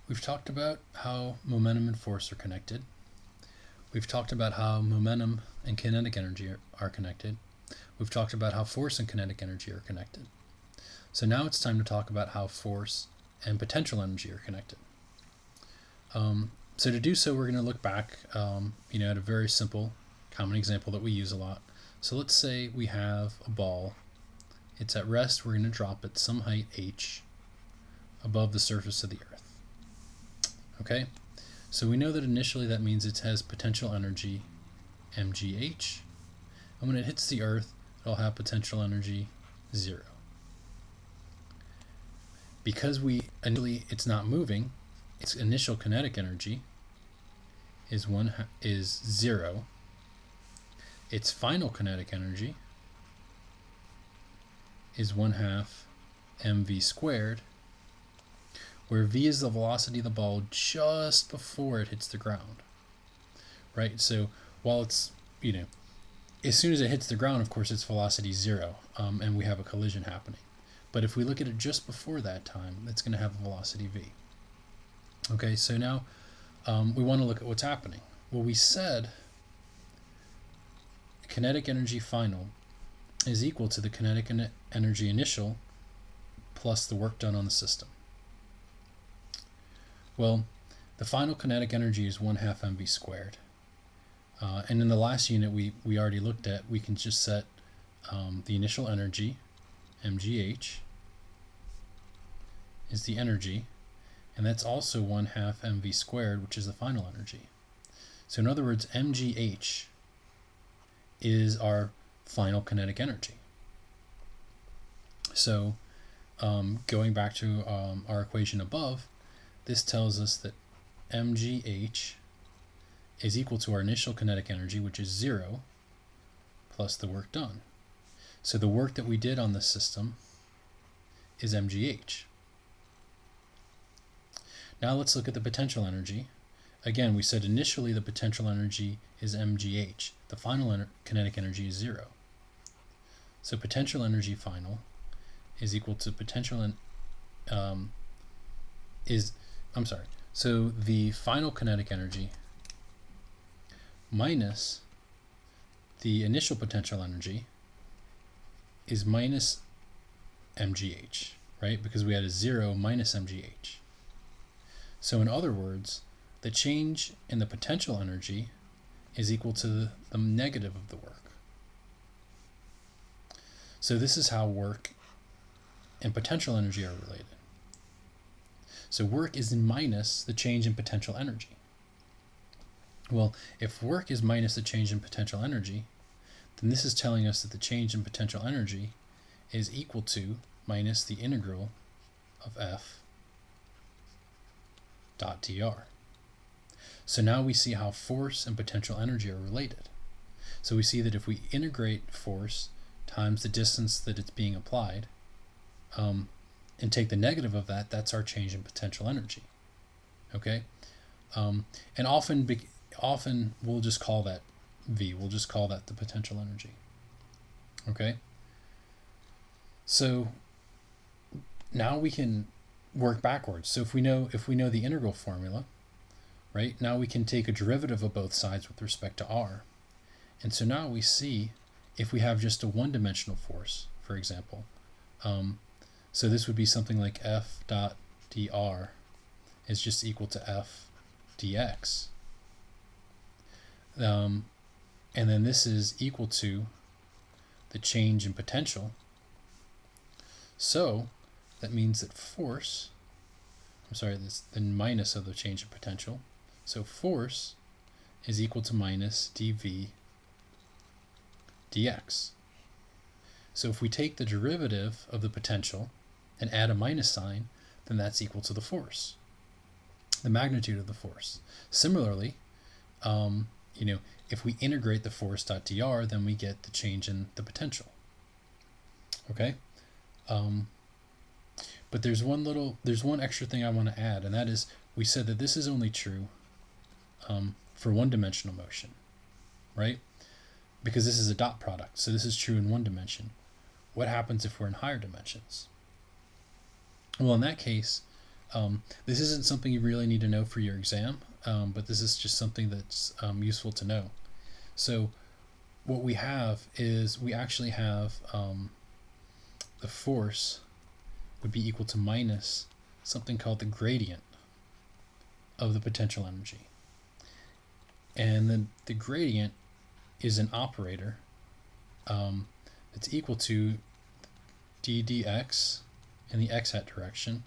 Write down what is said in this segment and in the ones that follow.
We've talked about how momentum and force are connected. We've talked about how momentum and kinetic energy are connected. We've talked about how force and kinetic energy are connected. So now it's time to talk about how force and potential energy are connected. So to do so, we're going to look back at a very simple common example that we use a lot. So let's say we have a ball. It's at rest. We're going to drop it some height h above the surface of the earth. Okay, so we know that initially that means it has potential energy mgh, and when it hits the earth, it'll have potential energy 0. Because it's not moving, its initial kinetic energy is 0. Its final kinetic energy is 1/2 mv squared, where v is the velocity of the ball just before it hits the ground. Right? So while it's, as soon as it hits the ground, of course, its velocity is 0, and we have a collision happening. But if we look at it just before that time, it's going to have a velocity v. Okay, so now we want to look at what's happening. Well, we said kinetic energy final is equal to the kinetic energy initial plus the work done on the system. Well, the final kinetic energy is 1/2 mv squared. And in the last unit we already looked at, we can just set the initial energy, mgh, is the energy, and that's also 1/2 mv squared, which is the final energy. So in other words, mgh is our final kinetic energy. So going back to our equation above, this tells us that mgh is equal to our initial kinetic energy, which is 0, plus the work done. So the work that we did on this system is mgh. Now let's look at the potential energy. Again, we said initially the potential energy is mgh. The final kinetic energy is 0. So potential energy final is equal to so the final kinetic energy minus the initial potential energy is minus mgh, right? Because we had a 0 minus mgh. So in other words, the change in the potential energy is equal to the negative of the work. So this is how work and potential energy are related. So work is minus the change in potential energy. Well, if work is minus the change in potential energy, then this is telling us that the change in potential energy is equal to minus the integral of f dot dr. So now we see how force and potential energy are related. So we see that if we integrate force times the distance that it's being applied, and take the negative of that, that's our change in potential energy. Okay? And often we'll just call that V. We'll just call that the potential energy. Okay? So now we can work backwards. So if we know the integral formula, right, now we can take a derivative of both sides with respect to r. And so now we see if we have just a one-dimensional force, for example, so this would be something like f dot dr is just equal to f dx. And then this is equal to the change in potential. So that means that force, this the minus of the change in potential. So force is equal to minus dv dx. So if we take the derivative of the potential and add a minus sign, then that's equal to the force, the magnitude of the force. Similarly, if we integrate the force dot dr, then we get the change in the potential. Okay? But there's one extra thing I want to add, and that is we said that this is only true for one-dimensional motion, right? Because this is a dot product, so this is true in one dimension. What happens if we're in higher dimensions? Well, in that case, This isn't something you really need to know for your exam, but this is just something that's useful to know. So what we have is we actually have the force would be equal to minus something called the gradient of the potential energy. And then the gradient is an operator that's equal to d dx in the x hat direction,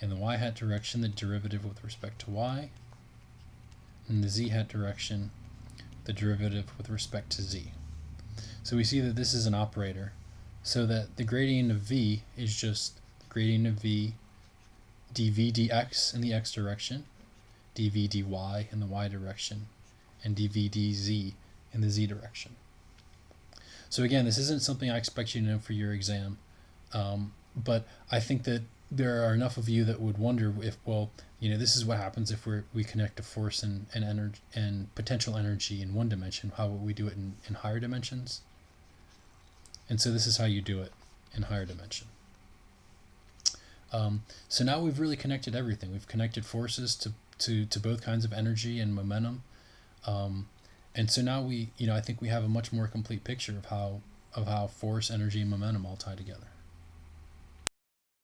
in the y hat direction the derivative with respect to y, in the z hat direction the derivative with respect to z. So we see that this is an operator, so that the gradient of v is just the gradient of v dv dx in the x direction, dv dy in the y direction, and dv dz in the z direction. So again, this isn't something I expect you to know for your exam, but I think that there are enough of you that would wonder if, well, this is what happens if we connect a force and energy and potential energy in one dimension. How would we do it in higher dimensions? And so this is how you do it in higher dimension. So now we've really connected everything. We've connected forces to both kinds of energy and momentum. And so now I think we have a much more complete picture of how force, energy, and momentum all tie together.